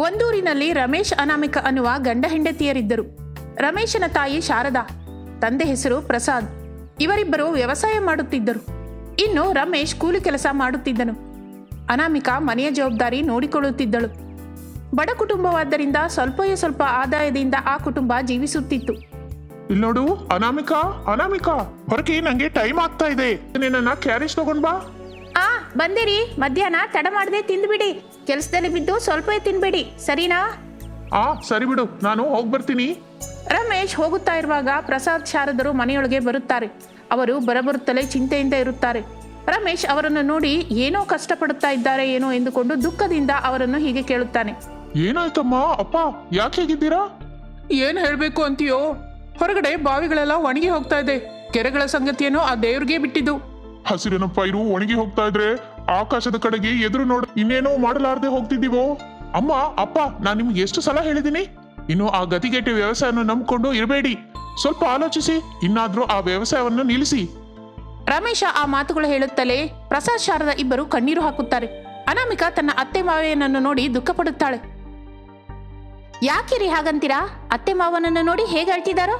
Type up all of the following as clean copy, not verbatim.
ಒಂದೂರಿನಲ್ಲಿ ರಮೇಶ್ ಅನಾಮಿಕ ಅನ್ನುವ ಗಂಡ ಹೆಂಡತಿಯರಿದ್ದರು. ರಮೇಶನ ತಾಯಿ ಶಾರದಾ, ತಂದೆ ಹೆಸರು ಪ್ರಸಾದ್. ಇವರಿಬ್ಬರು ವ್ಯವಸಾಯ ಮಾಡುತ್ತಿದ್ದರು. ಇನ್ನು ರಮೇಶ್ ಕೂಲಿ ಕೆಲಸ ಮಾಡುತ್ತಿದ್ದನು. ಅನಾಮಿಕ ಮನೆಯ ಜವಾಬ್ದಾರಿ ನೋಡಿಕೊಳ್ಳುತ್ತಿದ್ದಳು. ಬಡ ಕುಟುಂಬವಾದ್ದರಿಂದ ಸ್ವಲ್ಪ ಆದಾಯದಿಂದ ಆ ಕುಟುಂಬ ಜೀವಿಸುತ್ತಿತ್ತು. ಇಲ್ಲೋಡು ಅನಾಮಿಕಾ, ಅನಾಮಿಕಾ, ಹೊರಗೆ ನಂಗೆ ಟೈಮ್ ಆಗ್ತಾ ಇದೆ. ನಿನ್ನ ಕ್ಯಾರೇಜ್ ತಗೊಂಡ್ ಬಾ. ಬಂದಿರಿ. ಮಧ್ಯಾಹ್ನ ತಡ ಮಾಡದೆ ತಿಂದ್ಬಿಡಿ. ಕೆಲಸದಲ್ಲಿ ಬಿದ್ದು ಸ್ವಲ್ಪ ತಿನ್ಬೇಡಿ, ಸರಿನಾ? ಸರಿ ಬಿಡು, ನಾನು ಹೋಗಿ ಬರ್ತೀನಿ. ರಮೇಶ್ ಹೋಗುತ್ತಾ ಇರುವಾಗ ಪ್ರಸಾದ್ ಶಾರದರು ಮನೆಯೊಳಗೆ ಬರುತ್ತಾರೆ. ಅವರು ಬರಬರುತ್ತಲೇ ಚಿಂತೆಯಿಂದ ಇರುತ್ತಾರೆ. ರಮೇಶ್ ಅವರನ್ನು ನೋಡಿ ಏನೋ ಕಷ್ಟಪಡುತ್ತಾ ಇದ್ದಾರೆ ಏನೋ ಎಂದುಕೊಂಡು ದುಃಖದಿಂದ ಅವರನ್ನು ಹೀಗೆ ಕೇಳುತ್ತಾನೆ. ಏನಾಯ್ತಮ್ಮ ಅಪ್ಪ, ಯಾಕೆ ಹೇಗಿದ್ದೀರಾ? ಏನ್ ಹೇಳ್ಬೇಕು ಅಂತೀಯೋ, ಹೊರಗಡೆ ಬಾವಿಗಳೆಲ್ಲ ಒಣಗಿ ಹೋಗ್ತಾ ಇದೆ. ಕೆರೆಗಳ ಸಂಗತಿಯನ್ನು ಆ ದೇವ್ರಿಗೆ ಬಿಟ್ಟಿದ್ದು. ಹಸಿರಿನ ಪೈರು ಒಣಗಿ ಹೋಗ್ತಾ ಇದ್ರೆ ಆಕಾಶದ ಕಡೆಗೆ ಎದುರು ನೋಡ ಇನ್ನೇನೋ ಮಾಡಲಾರದೆ ಹೋಗ್ತಿದ್ದೀವೋ. ಅಮ್ಮ ಅಪ್ಪ, ನಾನ್ ನಿಮ್ಗೆ ಎಷ್ಟು ಸಲ ಹೇಳಿದೀನಿ, ಇನ್ನು ಆ ಗತಿಗೆಟ್ಟ ವ್ಯವಸಾಯನ ನಂಬ್ಕೊಂಡು ಇರಬೇಡಿ. ಸ್ವಲ್ಪ ಆಲೋಚಿಸಿ, ಇನ್ನಾದ್ರೂ ಆ ವ್ಯವಸಾಯವನ್ನು ನಿಲ್ಲಿಸಿ. ರಮೇಶ ಆ ಮಾತುಗಳು ಹೇಳುತ್ತಲೇ ಪ್ರಸಾದ್ ಶಾರದಾ ಇಬ್ಬರು ಕಣ್ಣೀರು ಹಾಕುತ್ತಾರೆ. ಅನಾಮಿಕ ತನ್ನ ಅತ್ತೆ ಮಾವಯ್ಯನನ್ನು ನೋಡಿ ದುಃಖ ಪಡುತ್ತಾಳೆ. ಯಾಕಿರಿ ಹಾಗಂತೀರಾ? ಅತ್ತೆ ಮಾವನನ್ನು ನೋಡಿ ಹೇಗೆ ಅಳ್ತಿದಾರೋ?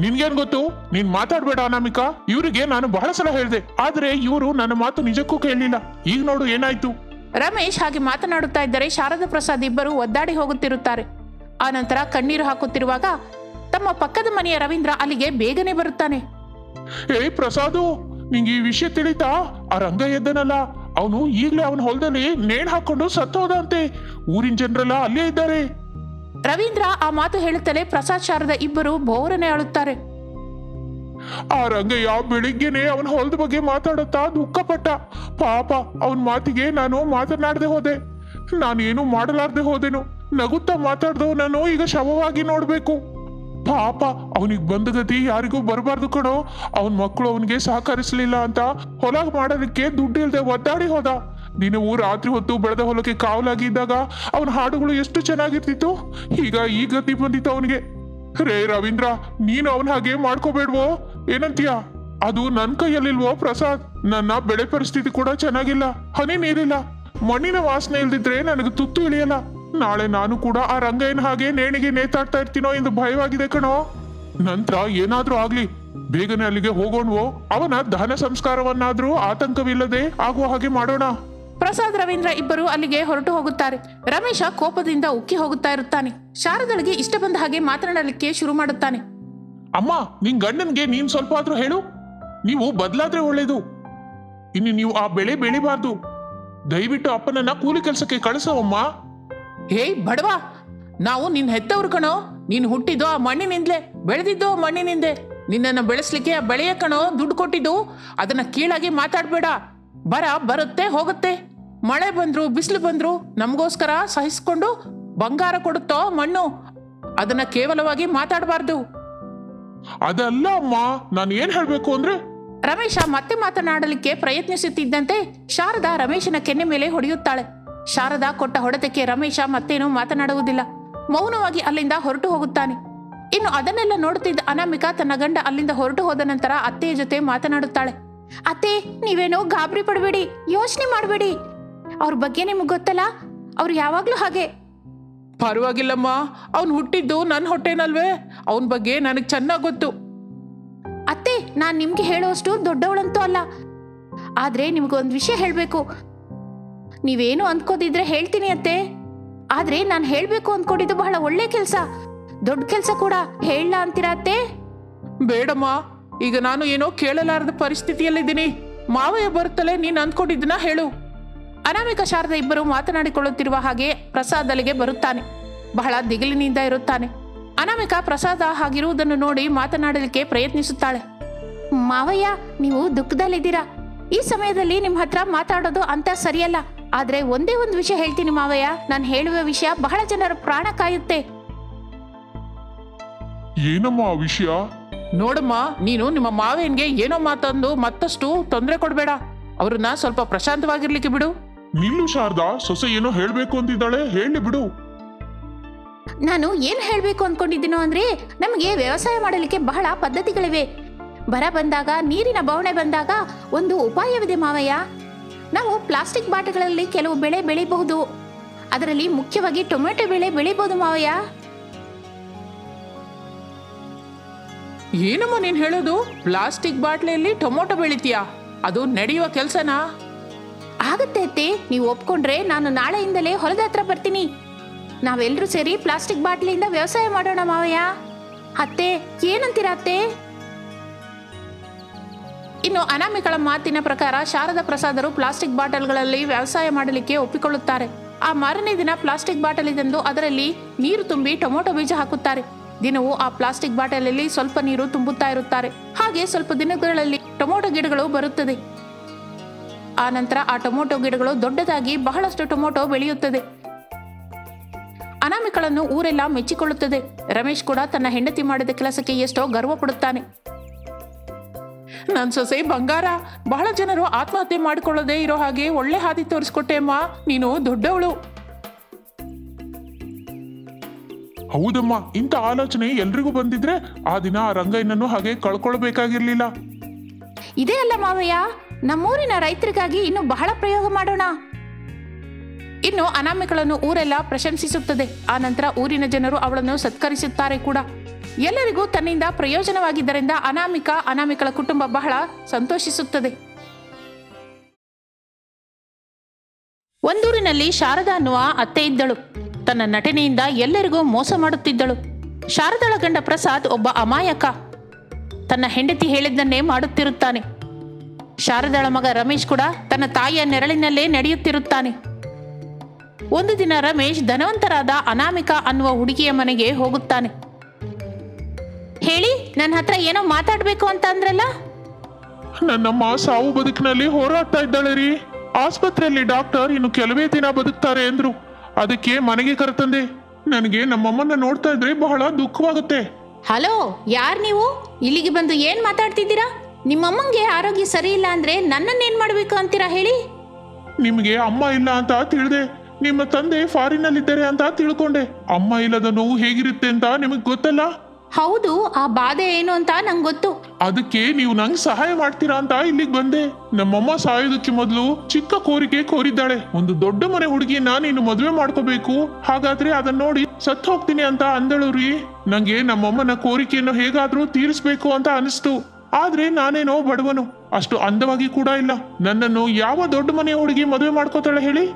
ನಿನ್ಗೇನ್ ಗೊತ್ತು? ನೀನ್ ಮಾತಾಡ್ಬೇಡ ಅನಾಮಿಕಾ. ಇವರಿಗೆ ನಾನು ಬಹಳ ಸಲ ಹೇಳಿದೆ, ಆದ್ರೆ ಇವರು ನನ್ನ ಮಾತು ನಿಜಕ್ಕೂ ಕೇಳಲಿಲ್ಲ. ಈಗ ನೋಡು ಏನಾಯ್ತು. ರಮೇಶ್ ಹಾಗೆ ಮಾತನಾಡುತ್ತಾ ಇದ್ದರೆ ಶಾರದಾ ಪ್ರಸಾದ್ ಇಬ್ಬರು ಒದ್ದಾಡಿ ಹೋಗುತ್ತಿರುತ್ತಾರೆ. ಆ ನಂತರ ಕಣ್ಣೀರು ಹಾಕುತ್ತಿರುವಾಗ ತಮ್ಮ ಪಕ್ಕದ ಮನೆಯ ರವೀಂದ್ರ ಅಲ್ಲಿಗೆ ಬೇಗನೆ ಬರುತ್ತಾನೆ. ಪ್ರಸಾದು, ನಿಂಗೆ ಈ ವಿಷಯ ತಿಳಿತಾ? ಆ ರಂಗ ಎದ್ದನಲ್ಲ, ಅವನು ಈಗ್ಲೇ ಅವನ ಹೊಲದಲ್ಲಿ ನೇಣು ಹಾಕೊಂಡು ಸತ್ತೋದಂತೆ. ಊರಿನ ಜನರೆಲ್ಲ ಅಲ್ಲೇ ಇದ್ದಾರೆ. ರವೀಂದ್ರ ಆ ಮಾತು ಹೇಳುತ್ತಲೇ ಪ್ರಸಾದ್ ಶಾರದಾ ಇಬ್ಬರು ಬೋರನೆ ಅಳುತ್ತಾರೆ. ಆ ರಂಗಯ್ಯ ಬೆಳಿಗ್ಗೆನೆ ಅವನ ಹೊಲದ ಬಗ್ಗೆ ಮಾತಾಡುತ್ತಾ ದುಃಖಪಟ್ಟ. ಪಾಪ, ಅವನ ಮಾತಿಗೆ ನಾನು ಮಾತನಾಡದೆ ಹೋದೆ. ನಾನೇನು ಮಾಡಲಾರ್ದೆ ಹೋದೆನು. ನಗುತ್ತಾ ಮಾತಾಡ್ದವ್ ನಾನು ಈಗ ಶವವಾಗಿ ನೋಡ್ಬೇಕು. ಪಾಪ, ಅವನಿಗೆ ಬಂದ ಗತಿ ಯಾರಿಗೂ ಬರಬಾರ್ದು ಕಣೋ. ಅವನ ಮಕ್ಕಳು ಅವನಿಗೆ ಸಹಕರಿಸಲಿಲ್ಲ ಅಂತ ಹೊಲ ಮಾಡೋದಕ್ಕೆ ದುಡ್ಡು ಇಲ್ಲದೆ ಒದ್ದಾಡಿ ಹೋದ. ದಿನವೂ ರಾತ್ರಿ ಹೊತ್ತು ಬೆಳೆದ ಹೊಲಕ್ಕೆ ಕಾವಲಾಗಿದ್ದಾಗ ಅವನ ಹಾಡುಗಳು ಎಷ್ಟು ಚೆನ್ನಾಗಿರ್ತಿತ್ತು. ಈಗ ಈ ಗತಿ ಬಂದಿತ್ತು ಅವನಿಗೆ. ರೇ ರವೀಂದ್ರ, ನೀನು ಅವನ ಹಾಗೆ ಮಾಡ್ಕೋಬೇಡ್ವೋ, ಏನಂತೀಯ? ಅದು ನನ್ ಕೈಯಲ್ಲಿಲ್ವೋ ಪ್ರಸಾದ್. ನನ್ನ ಬೆಳೆ ಪರಿಸ್ಥಿತಿ ಕೂಡ ಚೆನ್ನಾಗಿಲ್ಲ. ಹನಿ ನೀರಿಲ್ಲ, ಮಣ್ಣಿನ ವಾಸನೆ ಇಲ್ದಿದ್ರೆ ನನಗೆ ತುತ್ತು ಇಳಿಯಲ್ಲ. ನಾಳೆ ನಾನು ಕೂಡ ಆ ರಂಗಯ್ಯನ ಹಾಗೆ ನೇಣಿಗೆ ನೇತಾಡ್ತಾ ಇರ್ತೀನೋ ಎಂದು ಭಯವಾಗಿದೆ ಕಣೋ. ನಂತರ ಏನಾದ್ರೂ ಆಗ್ಲಿ, ಬೇಗನೆ ಅಲ್ಲಿಗೆ ಹೋಗೋಣವೋ. ಅವನ ದಹನ ಸಂಸ್ಕಾರವನ್ನಾದ್ರೂ ಆತಂಕವಿಲ್ಲದೆ ಆಗುವ ಹಾಗೆ ಮಾಡೋಣ. ಪ್ರಸಾದ್ ರವೀಂದ್ರ ಇಬ್ಬರು ಅಲ್ಲಿಗೆ ಹೊರಟು ಹೋಗುತ್ತಾರೆ. ರಮೇಶ ಕೋಪದಿಂದ ಉಕ್ಕಿ ಹೋಗುತ್ತಾ ಇರುತ್ತಾನೆ. ಶಾರದಳಿಗೆ ಇಷ್ಟ ಬಂದ ಹಾಗೆ ಮಾತನಾಡಲಿಕ್ಕೆ ಶುರು ಮಾಡುತ್ತಾನೆ. ಅಮ್ಮ, ನಿನ್ ಗಂಡನ್ಗೆ ನೀನ್ ಸ್ವಲ್ಪ ಆದ್ರೂ ಹೇಳು. ನೀವು ಬದಲಾದ್ರೆ ಒಳ್ಳೇದು. ಇನ್ನು ನೀವು ಆ ಬೆಳೆ ಬೆಳಿಬಾರ್ದು. ದಯವಿಟ್ಟು ಅಪ್ಪನನ್ನ ಕೂಲಿ ಕೆಲಸಕ್ಕೆ ಕಳಿಸವಮ್ಮ. ಬಡವಾ, ನಾವು ನಿನ್ ಹೆತ್ತವ್ರು ಕಣೋ. ನೀನ್ ಹುಟ್ಟಿದ್ದು ಆ ಮಣ್ಣಿನಿಂದಲೇ, ಬೆಳೆದಿದ್ದು ಆ ಮಣ್ಣಿನಿಂದೆ. ನಿನ್ನನ್ನು ಬೆಳೆಸ್ಲಿಕ್ಕೆ ಆ ಬೆಳೆಯ ಕಣೋ ದುಡ್ಡು ಕೊಟ್ಟಿದ್ದು. ಅದನ್ನ ಕೀಳಾಗಿ ಮಾತಾಡ್ಬೇಡ. ಬರುತ್ತೆ ಹೋಗುತ್ತೆ. ಮಳೆ ಬಂದ್ರು ಬಿಸಿಲು ಬಂದ್ರು ನಮಗೋಸ್ಕರ ಸಹಿಸ್ಕೊಂಡು ಬಂಗಾರ ಕೊಡುತ್ತೋ ಮಣ್ಣು. ಅದನ್ನ ಕೇವಲವಾಗಿ ಮಾತಾಡಬಾರ್ದು. ಅದಲ್ಲ ಅಮ್ಮ, ನಾನು ಏನ್ ಹೇಳ್ಬೇಕು ಅಂದ್ರೆ. ರಮೇಶ ಮತ್ತೆ ಮಾತನಾಡಲಿಕ್ಕೆ ಪ್ರಯತ್ನಿಸುತ್ತಿದ್ದಂತೆ ಶಾರದಾ ರಮೇಶನ ಕೆನ್ನೆ ಮೇಲೆ ಹೊಡೆಯುತ್ತಾಳೆ. ಶಾರದಾ ಕೊಟ್ಟ ಹೊಡೆತಕ್ಕೆ ರಮೇಶ ಮತ್ತೇನು ಮಾತನಾಡುವುದಿಲ್ಲ. ಮೌನವಾಗಿ ಅಲ್ಲಿಂದ ಹೊರಟು ಹೋಗುತ್ತಾನೆ. ಇನ್ನು ಅದನ್ನೆಲ್ಲ ನೋಡುತ್ತಿದ್ದ ಅನಾಮಿಕಾ ತನ್ನ ಗಂಡ ಅಲ್ಲಿಂದ ಹೊರಟು ಹೋದ ನಂತರ ಅತ್ತೆಯ ಜೊತೆ ಮಾತನಾಡುತ್ತಾಳೆ. ಅತ್ತೆ, ನೀವೇನೋ ಗಾಬರಿ ಪಡಬೇಡಿ, ಯೋಚನೆ ಮಾಡಬೇಡಿ. ಅವ್ರ ಬಗ್ಗೆ ನಿಮ್ಗೆ ಗೊತ್ತಲ್ಲ, ಅವ್ರು ಯಾವಾಗ್ಲೂ ಹಾಗೆ. ಪರವಾಗಿಲ್ಲಮ್ಮ, ಅವ್ನು ಹುಟ್ಟಿದ್ದು ನನ್ನ ಹೊಟ್ಟೆನಲ್ವೇ. ಅವನ ಬಗ್ಗೆ ನನಗೆ ಚೆನ್ನಾಗಿ ಗೊತ್ತು. ಅತ್ತೆ, ನಾನ್ ನಿಮ್ಗೆ ಹೇಳುವಷ್ಟು ದೊಡ್ಡವಳಂತೂ ಅಲ್ಲ. ಆದ್ರೆ ನಿಮ್ಗೊಂದು ವಿಷಯ ಹೇಳ್ಬೇಕು. ನೀವೇನು ಅಂದ್ಕೋದಿದ್ರೆ ಹೇಳ್ತೀನಿ ಅತ್ತೆ. ಆದ್ರೆ ನಾನು ಹೇಳ್ಬೇಕು ಅಂದ್ಕೊಂಡಿದ್ದು ಬಹಳ ಒಳ್ಳೆ ಕೆಲಸ, ದೊಡ್ಡ ಕೆಲಸ ಕೂಡ. ಹೇಳ ಅಂತೀರಾ ಅತ್ತೆ? ಬೇಡಮ್ಮ, ಈಗ ನಾನು ಏನೋ ಕೇಳಲಾರದ ಪರಿಸ್ಥಿತಿಯಲ್ಲಿದ್ದೀನಿ. ಮಾವಯ್ಯ ಬರುತ್ತಲೇ ನೀನ್ ಅಂದ್ಕೊಂಡಿದ್ದನ್ನ ಹೇಳು. ಅನಾಮಿಕ ಶಾರದಾ ಇಬ್ಬರು ಮಾತನಾಡಿಕೊಳ್ಳುತ್ತಿರುವ ಹಾಗೆ ಪ್ರಸಾದ್ ಅಲ್ಲಿಗೆ ಬರುತ್ತಾನೆ. ಬಹಳ ದಿಗಿಲಿನಿಂದ ಇರುತ್ತಾನೆ. ಅನಾಮಿಕ ಪ್ರಸಾದ ಹಾಗಿರುವುದನ್ನು ನೋಡಿ ಮಾತನಾಡಲಿಕ್ಕೆ ಪ್ರಯತ್ನಿಸುತ್ತಾಳೆ. ಮಾವಯ್ಯ, ನೀವು ದುಃಖದಲ್ಲಿದ್ದೀರಾ. ಈ ಸಮಯದಲ್ಲಿ ನಿಮ್ಮ ಹತ್ರ ಮಾತಾಡೋದು ಅಂತ ಸರಿಯಲ್ಲ. ಆದ್ರೆ ಒಂದೇ ಒಂದು ವಿಷಯ ಹೇಳ್ತೀನಿ ಮಾವಯ್ಯ. ನಾನು ಹೇಳುವ ವಿಷಯ ಬಹಳ ಜನರ ಪ್ರಾಣ ಕಾಯುತ್ತೆ. ಏನಮ್ಮ ಆ ವಿಷಯ? ನೋಡಮ್ಮ, ನೀನು ನಿಮ್ಮ ಮಾವಯ್ಯನ್ಗೆ ಏನೋ ಮಾತಂದು ಮತ್ತಷ್ಟು ತೊಂದರೆ ಕೊಡಬೇಡ. ಅವ್ರನ್ನ ಸ್ವಲ್ಪ ಪ್ರಶಾಂತವಾಗಿರ್ಲಿಕ್ಕೆ ಬಿಡು. ನಿಲ್ಲು ಶಾರದಾ, ಸೊಸೆ ಏನೋ ಹೇಳ್ಬೇಕು ಅಂತಿದ್ದಾಳೆ, ಹೇಳಿ ಬಿಡು. ನಾನು ಏನ್ ಹೇಳ್ಬೇಕು ಅನ್ಕೊಂಡಿದ್ದೀನೋ ಅಂದ್ರೆ, ನಮಗೆ ವ್ಯವಸಾಯ ಮಾಡಲಿಕ್ಕೆ ಬಹಳ ಪದ್ಧತಿಗಳಿವೆ. ಬರ ಬಂದಾಗ, ನೀರಿನ ಬವಣೆ ಬಂದಾಗ ಒಂದು ಉಪಾಯವಿದೆ ಮಾವಯ್ಯ. ನಾವು ಪ್ಲಾಸ್ಟಿಕ್ ಬಾಟಗಳಲ್ಲಿ ಕೆಲವು ಬೆಳೆ ಬೆಳಿಬಹುದು. ಅದರಲ್ಲಿ ಮುಖ್ಯವಾಗಿ ಟೊಮೆಟೊ ಬೆಳೆ ಬೆಳಿಬೋದು ಮಾವಯ್ಯ. ಏನಮ್ಮ ನೀನ್ ಹೇಳೋದು? ಪ್ಲಾಸ್ಟಿಕ್ ಬಾಟ್ಲಿಯಲ್ಲಿ ಟೊಮೊಟೊ ಬೆಳಿತೀಯಾ? ಅದು ನಡೆಯುವ ಕೆಲ್ಸನಾ? ಆಗತ್ತೆ ಅತ್ತೆ, ನೀವು ಒಪ್ಕೊಂಡ್ರೆ ನಾನು ನಾಳೆಯಿಂದಲೇ ಹೊಲದ ಹತ್ರ ಬರ್ತೀನಿ. ನಾವೆಲ್ಲರೂ ಸೇರಿ ಪ್ಲಾಸ್ಟಿಕ್ ಬಾಟ್ಲಿಯಿಂದ ವ್ಯವಸಾಯ ಮಾಡೋಣ ಮಾವಯ್ಯ. ಅತ್ತೆ ಏನಂತೀರಾ ಅತ್ತೆ? ಇನ್ನು ಅನಾಮಿಕಳ ಮಾತಿನ ಪ್ರಕಾರ ಶಾರದಾ ಪ್ರಸಾದರು ಪ್ಲಾಸ್ಟಿಕ್ ಬಾಟಲ್ಗಳಲ್ಲಿ ವ್ಯವಸಾಯ ಮಾಡಲಿಕ್ಕೆ ಒಪ್ಪಿಕೊಳ್ಳುತ್ತಾರೆ. ಆ ಮಾರನೇ ದಿನ ಪ್ಲಾಸ್ಟಿಕ್ ಬಾಟಲಿ ತಂದು ಅದರಲ್ಲಿ ನೀರು ತುಂಬಿ ಟೊಮೊಟೊ ಬೀಜ ಹಾಕುತ್ತಾರೆ. ದಿನವೂ ಆ ಪ್ಲಾಸ್ಟಿಕ್ ಬಾಟಲಲ್ಲಿ ಸ್ವಲ್ಪ ನೀರು ತುಂಬುತ್ತಾ ಇರುತ್ತಾರೆ. ಹಾಗೆ ಸ್ವಲ್ಪ ದಿನಗಳಲ್ಲಿ ಟೊಮೊಟೊ ಗಿಡಗಳು ಬರುತ್ತದೆ. ಆ ನಂತರ ಆ ಟೊಮೊಟೊ ಗಿಡಗಳು ದೊಡ್ಡದಾಗಿ ಬಹಳಷ್ಟು ಟೊಮೊಟೊ ಬೆಳೆಯುತ್ತದೆ. ಅನಾಮಿಕಳನ್ನು ಊರೆಲ್ಲ ಮೆಚ್ಚಿಕೊಳ್ಳುತ್ತದೆ. ರಮೇಶ್ ಕೂಡ ತನ್ನ ಹೆಂಡತಿ ಮಾಡಿದ ಕೆಲಸಕ್ಕೆ ಎಷ್ಟೋ ಗರ್ವ ಪಡುತ್ತಾನೆ. ನನ್ ಸೊಸೆ ಬಂಗಾರ, ಬಹಳ ಜನರು ಆತ್ಮಹತ್ಯೆ ಮಾಡಿಕೊಳ್ಳದೆ ಇರೋ ಹಾಗೆ ಒಳ್ಳೆ ಹಾದಿ ತೋರಿಸ್ಕೊಟ್ಟೆ ಅಮ್ಮ, ನೀನು ದೊಡ್ಡವಳು. ಹೌದಮ್ಮ, ಇಂಥ ಆಲೋಚನೆ ಎಲ್ರಿಗೂ ಬಂದಿದ್ರೆ ಆ ದಿನ ಆ ರಂಗಯ್ಯನನ್ನು ಹಾಗೆ ಕಳ್ಕೊಳ್ಬೇಕಾಗಿರ್ಲಿಲ್ಲ. ಇದೇ ಅಲ್ಲ ಮಾವಯ್ಯ, ನಮ್ಮೂರಿನ ರೈತರಿಗಾಗಿ ಇನ್ನು ಬಹಳ ಪ್ರಯೋಗ ಮಾಡೋಣ. ಇನ್ನು ಅನಾಮಿಕಳನ್ನು ಊರೆಲ್ಲ ಪ್ರಶಂಸಿಸುತ್ತದೆ. ಆ ನಂತರ ಊರಿನ ಜನರು ಅವಳನ್ನು ಸತ್ಕರಿಸುತ್ತಾರೆ ಕೂಡ. ಎಲ್ಲರಿಗೂ ತನ್ನಿಂದ ಪ್ರಯೋಜನವಾಗಿದ್ದರಿಂದ ಅನಾಮಿಕಳ ಕುಟುಂಬ ಬಹಳ ಸಂತೋಷಿಸುತ್ತದೆ. ಒಂದೂರಿನಲ್ಲಿ ಶಾರದಾ ಅನ್ನುವ ಅತ್ತೆ ಇದ್ದಳು. ತನ್ನ ನಟನೆಯಿಂದ ಎಲ್ಲರಿಗೂ ಮೋಸ ಮಾಡುತ್ತಿದ್ದಳು. ಶಾರದಾಳ ಗಂಡ ಪ್ರಸಾದ್ ಒಬ್ಬ ಅಮಾಯಕ. ತನ್ನ ಹೆಂಡತಿ ಹೇಳಿದ್ದನ್ನೇ ಮಾಡುತ್ತಿರುತ್ತಾನೆ. ಶಾರದಾಳ ಮಗ ರಮೇಶ್ ಕೂಡ ತನ್ನ ತಾಯಿಯ ನೆರಳಿನಲ್ಲೇ ನಡೆಯುತ್ತಿರುತ್ತಾನೆ. ಒಂದು ದಿನ ರಮೇಶ್ ಧನವಂತರಾದ ಅನಾಮಿಕಾ ಅನ್ನುವ ಹುಡುಗಿಯ ಮನೆಗೆ ಹೋಗುತ್ತಾನೆ. ಹೇಳಿ, ನನ್ನ ಹತ್ರ ಏನೋ ಮಾತಾಡ್ಬೇಕು ಅಂತ ಅಂದ್ರಲ್ಲ? ನನ್ನಮ್ಮ ಸಾವು ಬದುಕಿನಲ್ಲಿ ಹೋರಾಡ್ತಾ ಇದ್ದಾಳೆ ರೀ. ಆಸ್ಪತ್ರೆಯಲ್ಲಿ ಡಾಕ್ಟರ್ ಇನ್ನು ಕೆಲವೇ ದಿನ ಬದುಕ್ತಾರೆ ಅಂದ್ರು. ಅದಕ್ಕೆ ಮನೆಗೆ ಕರೆತಂದೆ. ನನಗೆ ನಮ್ಮಮ್ಮನ ನೋಡ್ತಾ ಇದ್ರೆ ಬಹಳ ದುಃಖವಾಗುತ್ತೆ. ಹಲೋ, ಯಾರ್ ನೀವು? ಇಲ್ಲಿಗೆ ಬಂದು ಏನ್ ಮಾತಾಡ್ತಿದ್ದೀರಾ? ನಿಮ್ಮಮ್ಮಂಗೆ ಆರೋಗ್ಯ ಸರಿ ಇಲ್ಲ ಅಂದ್ರೆ ನನ್ನನ್ನೇನ್ ಮಾಡ್ಬೇಕು ಅಂತೀರಾ ಹೇಳಿ? ನಿಮ್ಗೆ ಅಮ್ಮ ಇಲ್ಲ ಅಂತ ತಿಳಿದೆ. ನಿಮ್ಮ ತಂದೆ ಫಾರಿನಲ್ಲಿದ್ದಾರೆ ಅಂತ ತಿಳ್ಕೊಂಡೆ. ಅಮ್ಮ ಇಲ್ಲದ ನೋವು ಹೇಗಿರುತ್ತೆ ಅಂತ ನಿಮಗ್ ಗೊತ್ತಲ್ಲ? ಹೌದು, ಆ ಬಾಧೆ ಏನು ಅಂತ ನಂಗೆ ಗೊತ್ತು. ಅದಕ್ಕೆ ನೀವು ನಂಗೆ ಸಹಾಯ ಮಾಡ್ತೀರಾ ಅಂತ ಇಲ್ಲಿಗೆ ಬಂದೆ. ನಮ್ಮಮ್ಮ ಸಾಯೋದಕ್ಕೆ ಮೊದಲು ಚಿಕ್ಕ ಕೋರಿಕೆ ಕೋರಿದ್ದಾಳೆ. ಒಂದು ದೊಡ್ಡ ಮನೆ ಹುಡುಗಿಯನ್ನ ನೀನು ಮದುವೆ ಮಾಡ್ಕೋಬೇಕು, ಹಾಗಾದ್ರೆ ಅದನ್ನ ನೋಡಿ ಸತ್ತು ಹೋಗ್ತೀನಿ ಅಂತ ಅಂದಳು ರೀ. ನಂಗೆ ನಮ್ಮಮ್ಮನ ಕೋರಿಕೆಯನ್ನು ಹೇಗಾದ್ರೂ ತೀರಿಸ್ಬೇಕು ಅಂತ ಅನಿಸ್ತು. ಆದ್ರೆ ನಾನೇನೋ ಬಡವನು, ಅಷ್ಟು ಅಂದವಾಗಿ ಕೂಡ ಇಲ್ಲ. ನನ್ನನ್ನು ಯಾವ ದೊಡ್ಡ ಮನೆಯ ಹುಡುಗಿ ಮದುವೆ ಮಾಡ್ಕೋತಾಳೆ ಹೇಳಿ?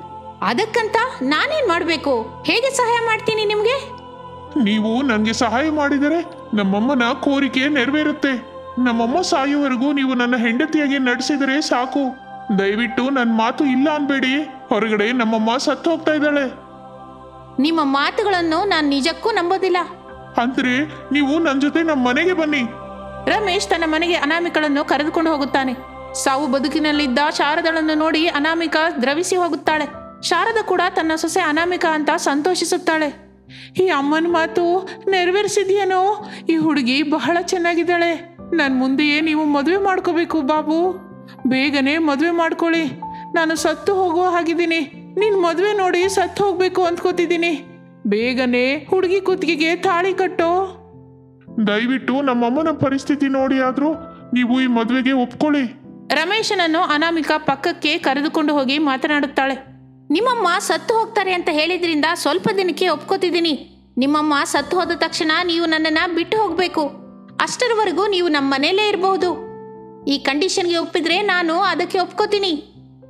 ಅದಕ್ಕಂತ ನಾನೇನ್ ಮಾಡ್ಬೇಕು? ಹೇಗೆ ಸಹಾಯ ಮಾಡ್ತೀನಿ ನಿಮ್ಗೆ? ನೀವು ನನಗೆ ಸಹಾಯ ಮಾಡಿದರೆ ನಮ್ಮಮ್ಮನ ಕೋರಿಕೆ ನೆರವೇರುತ್ತೆ. ನಮ್ಮಮ್ಮ ಸಾಯುವವರೆಗೂ ನೀವು ನನ್ನ ಹೆಂಡತಿಯಾಗಿ ನಡೆಸಿದರೆ ಸಾಕು. ದಯವಿಟ್ಟು ನನ್ನ ಮಾತು ಇಲ್ಲ ಅನ್ಬೇಡಿ. ಹೊರಗಡೆ ನಮ್ಮಮ್ಮ ಸತ್ತು ಹೋಗ್ತಾ ಇದ್ದಾಳೆ. ನಿಮ್ಮ ಮಾತುಗಳನ್ನು ನಾನು ನಿಜಕ್ಕೂ ನಂಬೋದಿಲ್ಲ. ಅಂದ್ರೆ ನೀವು ನನ್ನ ಜೊತೆ ನಮ್ಮ ಮನೆಗೆ ಬನ್ನಿ. ರಮೇಶ್ ತನ್ನ ಮನೆಗೆ ಅನಾಮಿಕಳನ್ನು ಕರೆದುಕೊಂಡು ಹೋಗುತ್ತಾನೆ. ಸಾವು ಬದುಕಿನಲ್ಲಿದ್ದ ಶಾರದಳನ್ನು ನೋಡಿ ಅನಾಮಿಕಾ ದ್ರವಿಸಿ ಹೋಗುತ್ತಾಳೆ. ಶಾರದ ಕೂಡ ತನ್ನ ಸೊಸೆ ಅನಾಮಿಕಾ ಅಂತ ಸಂತೋಷಿಸುತ್ತಾಳೆ. ಈ ಅಮ್ಮನ ಮಾತು ನೆರವೇರಿಸಿದ್ಯೇನೋ, ಈ ಹುಡುಗಿ ಬಹಳ ಚೆನ್ನಾಗಿದ್ದಾಳೆ. ನನ್ನ ಮುಂದೆಯೇ ನೀವು ಮದುವೆ ಮಾಡ್ಕೋಬೇಕು ಬಾಬು. ಬೇಗನೆ ಮದುವೆ ಮಾಡ್ಕೊಳ್ಳಿ. ನಾನು ಸತ್ತು ಹೋಗುವ ಹಾಗಿದ್ದೀನಿ. ನಿನ್ನ ಮದುವೆ ನೋಡಿ ಸತ್ತು ಹೋಗ್ಬೇಕು ಅಂದ್ಕೋತಿದ್ದೀನಿ. ಬೇಗನೆ ಹುಡುಗಿ ಕುತ್ತಿಗೆಗೆ ತಾಳಿ ಕಟ್ಟೋ. ದಯವಿಟ್ಟು ನಮ್ಮಮ್ಮನ ಪರಿಸ್ಥಿತಿ ನೋಡಿ ಆದ್ರೂ ನೀವು ಈ ಮದುವೆಗೆ ಒಪ್ಕೊಳ್ಳಿ. ರಮೇಶನನ್ನು ಅನಾಮಿಕಾ ಪಕ್ಕಕ್ಕೆ ಕರೆದುಕೊಂಡು ಹೋಗಿ ಮಾತನಾಡುತ್ತಾಳೆ. ನಿಮ್ಮಮ್ಮ ಸತ್ತು ಹೋಗ್ತಾರೆ ಅಂತ ಹೇಳಿದ್ರಿಂದ ಸ್ವಲ್ಪ ದಿನಕ್ಕೆ ಒಪ್ಕೋತಿದ್ದೀನಿ. ನಿಮ್ಮಮ್ಮ ಸತ್ತು ಹೋದ ತಕ್ಷಣ ನೀವು ನನ್ನನ್ನು ಬಿಟ್ಟು ಹೋಗಬೇಕು. ಅಷ್ಟರವರೆಗೂ ನೀವು ನಮ್ಮ ಮನೆಯಲ್ಲೇ ಇರಬಹುದು. ಈ ಕಂಡೀಷನ್ಗೆ ಒಪ್ಪಿದ್ರೆ ನಾನು ಅದಕ್ಕೆ ಒಪ್ಕೋತೀನಿ.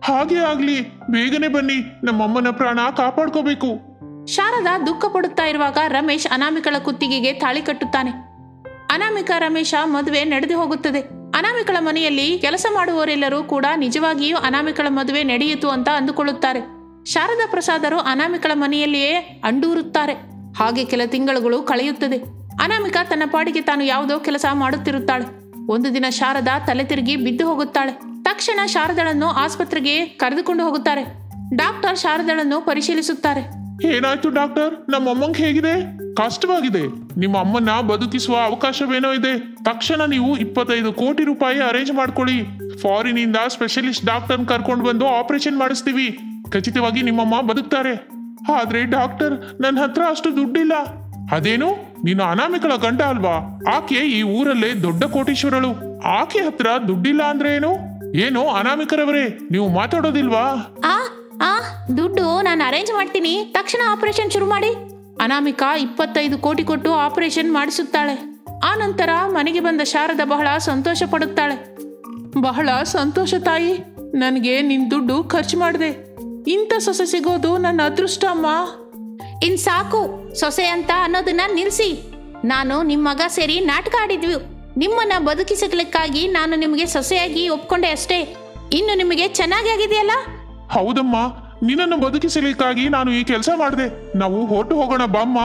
ಹಾಗೆ ಆಗ್ಲಿ, ಬೇಗನೆ ಬನ್ನಿ. ನಮ್ಮಮ್ಮನ ಪ್ರಾಣ ಕಾಪಾಡ್ಕೋಬೇಕು. ಶಾರದಾ ದುಃಖ ಪಡುತ್ತಾ ಇರುವಾಗ ರಮೇಶ್ ಅನಾಮಿಕಳ ಕುತ್ತಿಗೆಗೆ ತಾಳಿ ಕಟ್ಟುತ್ತಾನೆ. ಅನಾಮಿಕಾ ರಮೇಶ ಮದುವೆ ನಡೆದು ಹೋಗುತ್ತದೆ. ಅನಾಮಿಕಳ ಮನೆಯಲ್ಲಿ ಕೆಲಸ ಮಾಡುವವರೆಲ್ಲರೂ ಕೂಡ ನಿಜವಾಗಿಯೂ ಅನಾಮಿಕಳ ಮದುವೆ ನಡೆಯಿತು ಅಂತ ಅಂದುಕೊಳ್ಳುತ್ತಾರೆ. ಶಾರದಾ ಪ್ರಸಾದರು ಅನಾಮಿಕಳ ಮನೆಯಲ್ಲಿಯೇ ಅಂಡೂರುತ್ತಾರೆ. ಹಾಗೆ ಕೆಲ ತಿಂಗಳುಗಳು ಕಳೆಯುತ್ತದೆ. ಅನಾಮಿಕಾ ತನ್ನ ಪಾಡಿಗೆ ತಾನು ಯಾವುದೋ ಕೆಲಸ ಮಾಡುತ್ತಿರುತ್ತಾಳೆ. ಒಂದು ದಿನ ಶಾರದಾ ತಲೆ ತಿರುಗಿ ಬಿದ್ದು ಹೋಗುತ್ತಾಳೆ. ತಕ್ಷಣ ಶಾರದಳನ್ನು ಆಸ್ಪತ್ರೆಗೆ ಕರೆದುಕೊಂಡು ಹೋಗುತ್ತಾರೆ. ಡಾಕ್ಟರ್ ಶಾರದಳನ್ನು ಪರಿಶೀಲಿಸುತ್ತಾರೆ. ಏನಾಯ್ತು ಡಾಕ್ಟರ್? ನಮ್ಮಮ್ಮಂಗೆ ಹೇಗಿದೆ? ಕಷ್ಟವಾಗಿದೆ. ನಿಮ್ಮ ಅಮ್ಮನ ಬದುಕಿಸುವ ಅವಕಾಶವೇನೋ ಇದೆ. ತಕ್ಷಣ ನೀವು 25 ಕೋಟಿ ರೂಪಾಯಿ ಅರೇಂಜ್ ಮಾಡ್ಕೊಳ್ಳಿ. ಫಾರಿನಿಂದ ಸ್ಪೆಷಲಿಸ್ಟ್ ಡಾಕ್ಟರ್ ಕರ್ಕೊಂಡು ಬಂದು ಆಪರೇಷನ್ ಮಾಡಿಸ್ತೀವಿ. ಖಚಿತವಾಗಿ ನಿಮ್ಮಮ್ಮ ಬದುಕ್ತಾರೆ. ಆದ್ರೆ ಡಾಕ್ಟರ್, ನನ್ನ ಹತ್ರ ಅಷ್ಟು ದುಡ್ಡಿಲ್ಲ. ಅದೇನು, ನೀನು ಅನಾಮಿಕಳ ಗಂಡ ಅಲ್ವಾ? ಆಕೆ ಈ ಊರಲ್ಲೇ ದೊಡ್ಡ ಕೋಟೀಶ್ವರಳು. ಆಕೆ ಹತ್ರ ದುಡ್ಡಿಲ್ಲ ಅಂದ್ರೆ ಏನು? ಏನು ಅನಾಮಿಕರವರೇ, ನೀವು ಮಾತಾಡೋದಿಲ್ವಾ? ದುಡ್ಡು ನಾನು ಅರೇಂಜ್ ಮಾಡ್ತೀನಿ, ತಕ್ಷಣ ಆಪರೇಷನ್ ಶುರು ಮಾಡಿ. ಅನಾಮಿಕಾ 25 ಕೋಟಿ ಕೊಟ್ಟು ಆಪರೇಷನ್ ಮಾಡಿಸುತ್ತಾಳೆ. ಆ ನಂತರ ಮನೆಗೆ ಬಂದ ಶಾರದಾ ಬಹಳ ಸಂತೋಷ ಪಡುತ್ತಾಳೆ. ಬಹಳ ಸಂತೋಷ ತಾಯಿ, ನನಗೆ ನಿನ್ ದುಡ್ಡು ಖರ್ಚು ಮಾಡಿದೆ. ಇಂಥ ಸೊಸೆ ಸಿಗೋದು ನನ್ನ ಅದೃಷ್ಟ ಅಮ್ಮ. ಇನ್ ಸಾಕು, ಸೊಸೆ ಅಂತ ಅನ್ನೋದನ್ನ ನಿಲ್ಸಿ. ನಾನು ನಿಮ್ಮ ಮಗ ಸೇರಿ ನಾಟಕ ಆಡಿದ್ವಿ. ನಿಮ್ಮನ್ನ ಬದುಕಿಸಲಿಕ್ಕಾಗಿ ನಾನು ನಿಮಗೆ ಸೊಸೆಯಾಗಿ ಒಪ್ಕೊಂಡೆ ಅಷ್ಟೇ. ಇನ್ನು ನಿಮಗೆ ಚೆನ್ನಾಗಿ ಆಗಿದೆಯಲ್ಲ? ಹೌದಮ್ಮ, ನಿನ್ನನ್ನು ಬದುಕಿಸಲಿಕ್ಕಾಗಿ ನಾನು ಈ ಕೆಲಸ ಮಾಡಿದೆ. ನಾವು ಹೊರಟು ಹೋಗೋಣ ಬಾಮ್ಮ.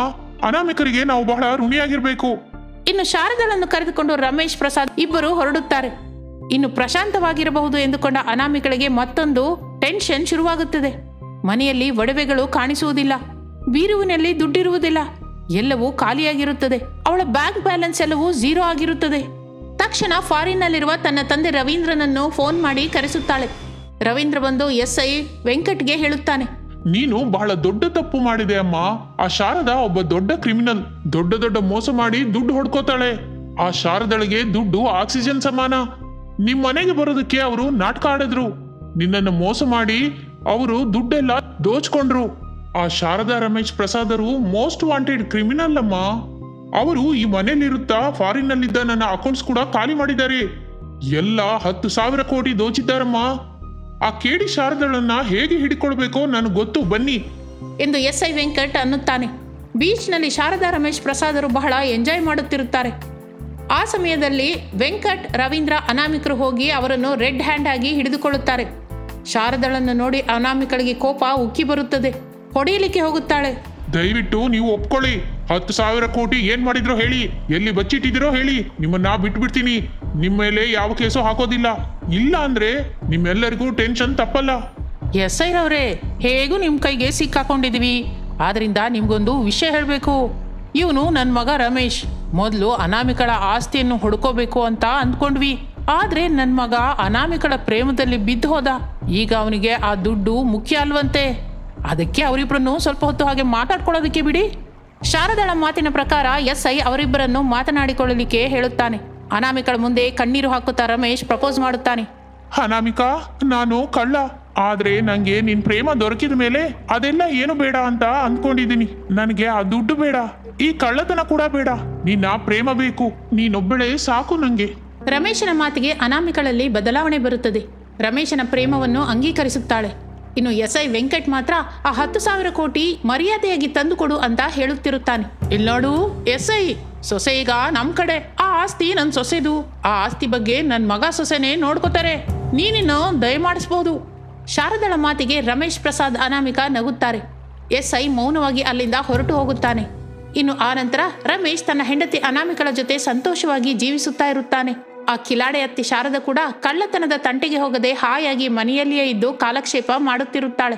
ಅನಾಮಿಕರಿಗೆ ನಾವು ಬಹಳ ಋಣಿಯಾಗಿರ್ಬೇಕು. ಇನ್ನು ಶಾರದಳನ್ನು ಕರೆದುಕೊಂಡು ರಮೇಶ್ ಪ್ರಸಾದ್ ಇಬ್ಬರು ಹೊರಡುತ್ತಾರೆ. ಇನ್ನು ಪ್ರಶಾಂತವಾಗಿರಬಹುದು ಎಂದುಕೊಂಡ ಅನಾಮಿಕಳಿಗೆ ಮತ್ತೊಂದು ಟೆನ್ಷನ್ ಶುರುವಾಗುತ್ತದೆ. ಮನೆಯಲ್ಲಿ ಒಡವೆಗಳು ಕಾಣಿಸುವುದಿಲ್ಲ, ಬೀರುವಿನಲ್ಲಿ ದುಡ್ಡಿರುವುದಿಲ್ಲ, ಎಲ್ಲವೂ ಖಾಲಿಯಾಗಿರುತ್ತದೆ. ಅವಳ ಬ್ಯಾಂಕ್ ಬ್ಯಾಲೆನ್ಸ್ ಎಲ್ಲವೂ 0 ಆಗಿರುತ್ತದೆ. ತಕ್ಷಣ ಫಾರಿನ್ನಲ್ಲಿರುವ ತನ್ನ ತಂದೆ ರವೀಂದ್ರನನ್ನು ಫೋನ್ ಮಾಡಿ ಕರೆಸುತ್ತಾಳೆ. ರವೀಂದ್ರ ಬಂದು SI ವೆಂಕಟ್ಗೆ ಹೇಳುತ್ತಾನೆ, ನೀನು ಬಹಳ ದೊಡ್ಡ ತಪ್ಪು ಮಾಡಿದೆ ಅಮ್ಮ. ಆ ಶಾರದಾ ಒಬ್ಬ ದೊಡ್ಡ ಕ್ರಿಮಿನಲ್. ದೊಡ್ಡ ಮೋಸ ಮಾಡಿ ದುಡ್ಡು ಹೊಡ್ಕೋತಾಳೆ. ಆ ಶಾರದಳಿಗೆ ದುಡ್ಡು ಆಕ್ಸಿಜನ್ ಸಮಾನ. ನಿಮ್ ಮನೆಗೆ ಬರೋದಕ್ಕೆ ಅವರು ನಾಟಕ ಆಡಿದ್ರು. ನಿನ್ನನ್ನು ಮೋಸ ಮಾಡಿ ಅವರು ದುಡ್ಡೆಲ್ಲ ದೋಚ್ಕೊಂಡ್ರು. ಆ ಶಾರದಾ ರಮೇಶ್ ಪ್ರಸಾದರು ಮೋಸ್ಟ್ ವಾಂಟೆಡ್ ಕ್ರಿಮಿನಲ್ ಅಮ್ಮ. ಅವರು ಈ ಮನೆಯಲ್ಲಿರುತ್ತಾ ಫಾರಿನ್ನಲ್ಲಿದ್ದ ನನ್ನ ಅಕೌಂಟ್ಸ್ ಕೂಡ ಖಾಲಿ ಮಾಡಿದ್ದಾರೆ. ಎಲ್ಲ 10,000 ಕೋಟಿ ದೋಚಿದ್ದಾರಮ್ಮ. ಆ ಕೇಡಿ ಶಾರದಳನ್ನ ಹೇಗೆ ಹಿಡಿಕೊಳ್ಬೇಕೋ ನನಗೆ ಗೊತ್ತು, ಬನ್ನಿ ಎಂದು SI ವೆಂಕಟ್ ಅನ್ನುತ್ತಾನೆ. ಬೀಚ್ನಲ್ಲಿ ಶಾರದಾ ರಮೇಶ್ ಪ್ರಸಾದರು ಬಹಳ ಎಂಜಾಯ್ ಮಾಡುತ್ತಿರುತ್ತಾರೆ. ಆ ಸಮಯದಲ್ಲಿ ವೆಂಕಟ್, ರವೀಂದ್ರ, ಅನಾಮಿಕರು ಹೋಗಿ ಅವರನ್ನು ರೆಡ್ ಹ್ಯಾಂಡ್ ಆಗಿ ಹಿಡಿದುಕೊಳ್ಳುತ್ತಾರೆ. ಶಾರದಳನ್ನು ನೋಡಿ ಅನಾಮಿಕಳಿಗೆ ಕೋಪ ಉಕ್ಕಿ ಬರುತ್ತದೆ. ಹೊಡೆಯಲಿಕ್ಕೆ ಹೋಗುತ್ತಾಳೆ. ದಯವಿಟ್ಟು ನೀವು ಒಪ್ಕೊಳ್ಳಿ. 10,000 ಕೋಟಿ ಏನ್ ಮಾಡಿದ್ರೋ ಹೇಳಿ, ಎಲ್ಲಿ ಬಚ್ಚಿಟ್ಟಿದಿರೋ ಹೇಳಿ. ನಿಮ್ಮನ್ನ ಬಿಟ್ಬಿಡ್ತೀನಿ. ನಿಮ್ಮ ಮೇಲೆ ಯಾವ ಕೇಸು ಹಾಕೋದಿಲ್ಲ. ಇಲ್ಲ ಅಂದ್ರೆ ನಿಮ್ಮೆಲ್ಲರಿಗೂ ಟೆನ್ಷನ್ ತಪ್ಪಲ್ಲ. SI ರವರೇ, ಹೇಗೂ ನಿಮ್ಮ ಕೈಗೆ ಸಿಕ್ಕಾಕೊಂಡಿದೀವಿ. ಆದ್ರಿಂದ ನಿಮ್ಗೊಂದು ವಿಷಯ ಹೇಳಬೇಕು. ಇವನು ನನ್ನ ಮಗ ರಮೇಶ್. ಮೊದಲು ಅನಾಮಿಕಳ ಆಸ್ತಿಯನ್ನು ಹುಡ್ಕೋಬೇಕು ಅಂತ ಅಂದ್ಕೊಂಡ್ವಿ. ಆದ್ರೆ ನನ್ನ ಮಗ ಅನಾಮಿಕಳ ಪ್ರೇಮದಲ್ಲಿ ಬಿದ್ದು ಹೋದ. ಈಗ ಅವನಿಗೆ ಆ ದುಡ್ಡು ಮುಖ್ಯ ಅಲ್ವಂತೆ. ಅದಕ್ಕೆ ಅವರಿಬ್ಬರನ್ನು ಸ್ವಲ್ಪ ಹೊತ್ತು ಹಾಗೆ ಮಾತಾಡ್ಕೊಳ್ಳೋದಕ್ಕೆ ಬಿಡಿ. ಶಾರದಳ ಮಾತಿನ ಪ್ರಕಾರ SI ಅವರಿಬ್ಬರನ್ನು ಮಾತನಾಡಿಕೊಳ್ಳಲಿಕ್ಕೆ ಹೇಳುತ್ತಾನೆ. ಅನಾಮಿಕಳ ಮುಂದೆ ಕಣ್ಣೀರು ಹಾಕುತ್ತಾ ರಮೇಶ್ ಪ್ರಪೋಸ್ ಮಾಡುತ್ತಾನೆ. ಅನಾಮಿಕಾ, ನಾನು ಕಳ್ಳ. ಆದ್ರೆ ನಂಗೆ ನಿನ್ ಪ್ರೇಮ ದೊರಕಿದ ಮೇಲೆ ಅದೆಲ್ಲ ಏನು ಬೇಡ ಅಂತ ಅಂದ್ಕೊಂಡಿದ್ದೀನಿ. ನನಗೆ ಆ ದುಡ್ಡು ಬೇಡ, ಈ ಕಳ್ಳತನ ಕೂಡ ಬೇಡ. ನಿನ್ನ ಪ್ರೇಮ ಬೇಕು. ನೀನೊಬ್ಬಳೇ ಸಾಕು ನಂಗೆ. ರಮೇಶನ ಮಾತಿಗೆ ಅನಾಮಿಕಳಲ್ಲಿ ಬದಲಾವಣೆ ಬರುತ್ತದೆ. ರಮೇಶನ ಪ್ರೇಮವನ್ನು ಅಂಗೀಕರಿಸುತ್ತಾಳೆ. ಇನ್ನು SI ವೆಂಕಟ್ ಮಾತ್ರ ಆ 10,000 ಕೋಟಿ ಮರ್ಯಾದೆಯಾಗಿ ತಂದುಕೊಡು ಅಂತ ಹೇಳುತ್ತಿರುತ್ತಾನೆ. ಇಲ್ನೋಡು SI, ಸೊಸೆ ಈಗ ನಮ್ ಕಡೆ. ಆ ಆಸ್ತಿ ನನ್ ಸೊಸೆದು. ಆ ಆಸ್ತಿ ಬಗ್ಗೆ ನನ್ ಮಗ ಸೊಸೆನೆ ನೋಡ್ಕೋತಾರೆ. ನೀನಿನ್ನು ದಯಮಾಡಿಸ್ಬೋದು. ಶಾರದಳ ಮಾತಿಗೆ ರಮೇಶ್ ಪ್ರಸಾದ್, ಅನಾಮಿಕಾ ನಗುತ್ತಾರೆ. SI ಮೌನವಾಗಿ ಅಲ್ಲಿಂದ ಹೊರಟು ಹೋಗುತ್ತಾನೆ. ಇನ್ನು ಆ ನಂತರ ರಮೇಶ್ ತನ್ನ ಹೆಂಡತಿ ಅನಾಮಿಕಳ ಜೊತೆ ಸಂತೋಷವಾಗಿ ಜೀವಿಸುತ್ತಾ ಇರುತ್ತಾನೆ. ಆ ಕಿಲಾಡೆ ಅತ್ತಿ ಶಾರದಾ ಕೂಡ ಕಳ್ಳತನದ ತಂಟೆಗೆ ಹೋಗದೆ ಹಾಯಾಗಿ ಮನೆಯಲ್ಲಿಯೇ ಇದ್ದು ಕಾಲಕ್ಷೇಪ ಮಾಡುತ್ತಿರುತ್ತಾಳೆ.